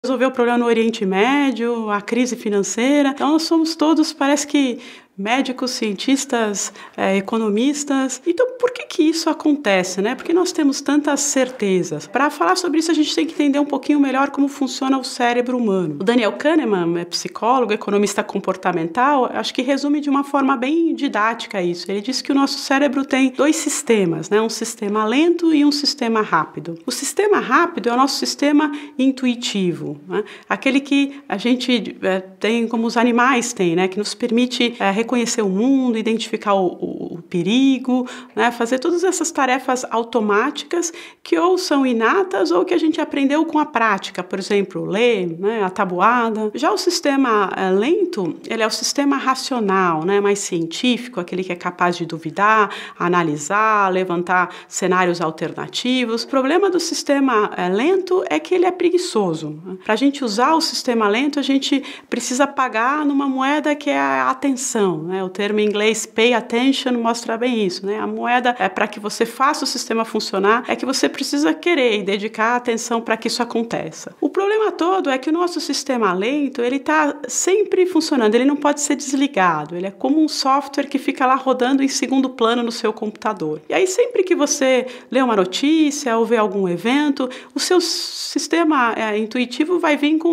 resolver o problema no Oriente Médio, a crise financeira. Então nós somos todos, parece que, médicos, cientistas, economistas. Então, por que isso acontece, né? Porque nós temos tantas certezas. Para falar sobre isso, a gente tem que entender um pouquinho melhor como funciona o cérebro humano. O Daniel Kahneman é psicólogo, economista comportamental, acho que resume de uma forma bem didática isso. Ele diz que o nosso cérebro tem dois sistemas, né? Um sistema lento e um sistema rápido. O sistema rápido é o nosso sistema intuitivo, né? Aquele que a gente tem, como os animais têm, né? Que nos permite reconhecer o mundo, identificar o perigo, né? Fazer todas essas tarefas automáticas que ou são inatas ou que a gente aprendeu com a prática, por exemplo, ler, né? A tabuada. Já o sistema lento, ele é o sistema racional, né? Mais científico, aquele que é capaz de duvidar, analisar, levantar cenários alternativos. O problema do sistema lento é que ele é preguiçoso. Para a gente usar o sistema lento, a gente precisa pagar numa moeda que é a atenção. O termo em inglês pay attention mostra bem isso, né? A moeda para que você faça o sistema funcionar é que você precisa querer e dedicar atenção para que isso aconteça. O problema todo é que o nosso sistema lento, ele está sempre funcionando, ele não pode ser desligado, ele é como um software que fica lá rodando em segundo plano no seu computador. E aí sempre que você lê uma notícia ou vê algum evento, o seu sistema intuitivo vai vir com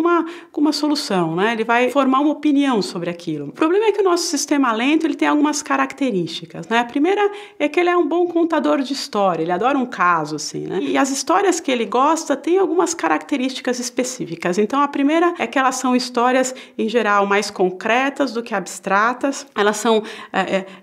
uma solução, né? Ele vai formar uma opinião sobre aquilo. O problema é que o nosso sistema lento, ele tem algumas características, né? A primeira é que ele é um bom contador de história, ele adora um caso, assim, né? E as histórias que ele gosta têm algumas características específicas. Então, a primeira é que elas são histórias, em geral, mais concretas do que abstratas. Elas são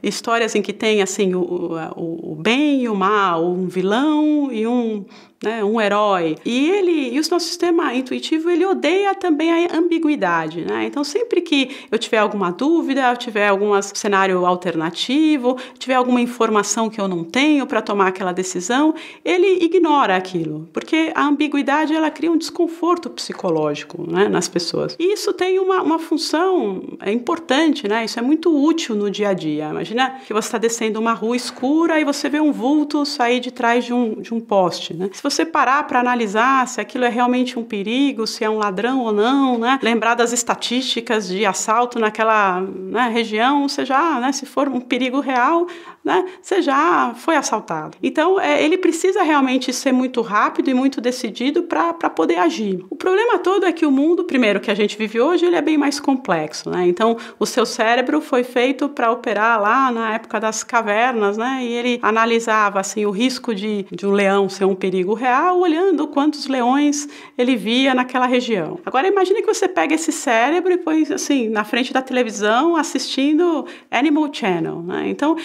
histórias em que tem, assim, o bem e o mal, um vilão e um herói. E o nosso sistema intuitivo, ele odeia também a ambiguidade, né? Então, sempre que eu tiver alguma dúvida, eu tiver algum cenário alternativo, tiver alguma informação que eu não tenho para tomar aquela decisão, ele ignora aquilo, porque a ambiguidade, ela cria um desconforto psicológico, né, nas pessoas. E isso tem uma função importante, né? Isso é muito útil no dia a dia. Imagina que você está descendo uma rua escura e você vê um vulto sair de trás de um poste, né? Se você parar para analisar se aquilo é realmente um perigo, se é um ladrão ou não, né? Lembrar das estatísticas de assalto naquela, né, região, você já, né, se for um perigo real, né, você já foi assaltado. Então, ele precisa realmente ser muito rápido e muito decidido para poder agir. O problema todo é que o mundo, primeiro, que a gente vive hoje, ele é bem mais complexo, né? Então, o seu cérebro foi feito para operar lá na época das cavernas, né? E ele analisava, assim, o risco de um leão ser um perigo real, olhando quantos leões ele via naquela região. Agora, imagine que você pega esse cérebro e põe, assim, na frente da televisão, assistindo Animal Channel, né? Então,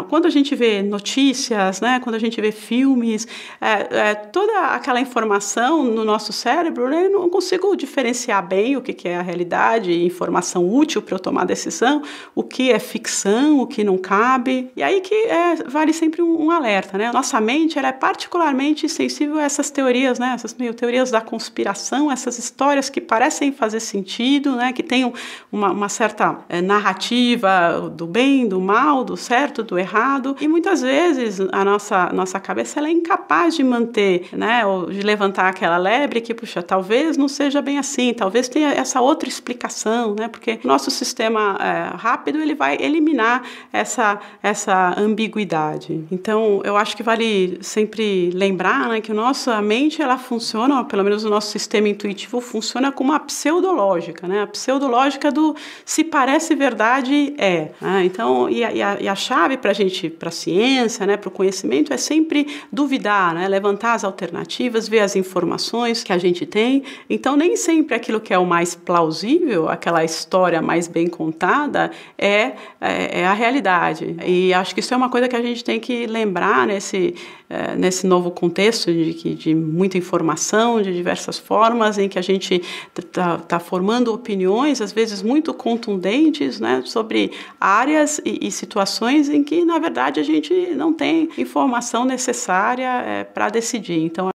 quando a gente vê notícias, né, quando a gente vê filmes, toda aquela informação no nosso cérebro, né, eu não consigo diferenciar bem o que é a realidade, informação útil para eu tomar decisão, o que é ficção, o que não cabe. E aí que vale sempre um alerta, né? Nossa mente, ela é particularmente sensível a essas teorias, né, essas teorias da conspiração, essas histórias que parecem fazer sentido, né, que tem uma certa narrativa do bem, do mal, do certo, do errado, e muitas vezes a nossa cabeça, ela é incapaz de manter, né, ou de levantar aquela lebre que, puxa, talvez não seja bem assim, talvez tenha essa outra explicação, né, porque o nosso sistema rápido, ele vai eliminar essa ambiguidade. Então, eu acho que vale sempre lembrar, né, que nossa mente, ela funciona, ou pelo menos o nosso sistema intuitivo funciona como uma pseudológica, né, a pseudológica do se parece verdade né? Então, e a chave para a ciência, né, para o conhecimento, é sempre duvidar, né, levantar as alternativas, ver as informações que a gente tem. Então, nem sempre aquilo que é o mais plausível, aquela história mais bem contada, é a realidade. E acho que isso é uma coisa que a gente tem que lembrar nesse novo contexto de muita informação, de diversas formas, em que a gente está formando opiniões, às vezes muito contundentes, né, sobre áreas e situações em que, na verdade, a gente não tem informação necessária para decidir. Então,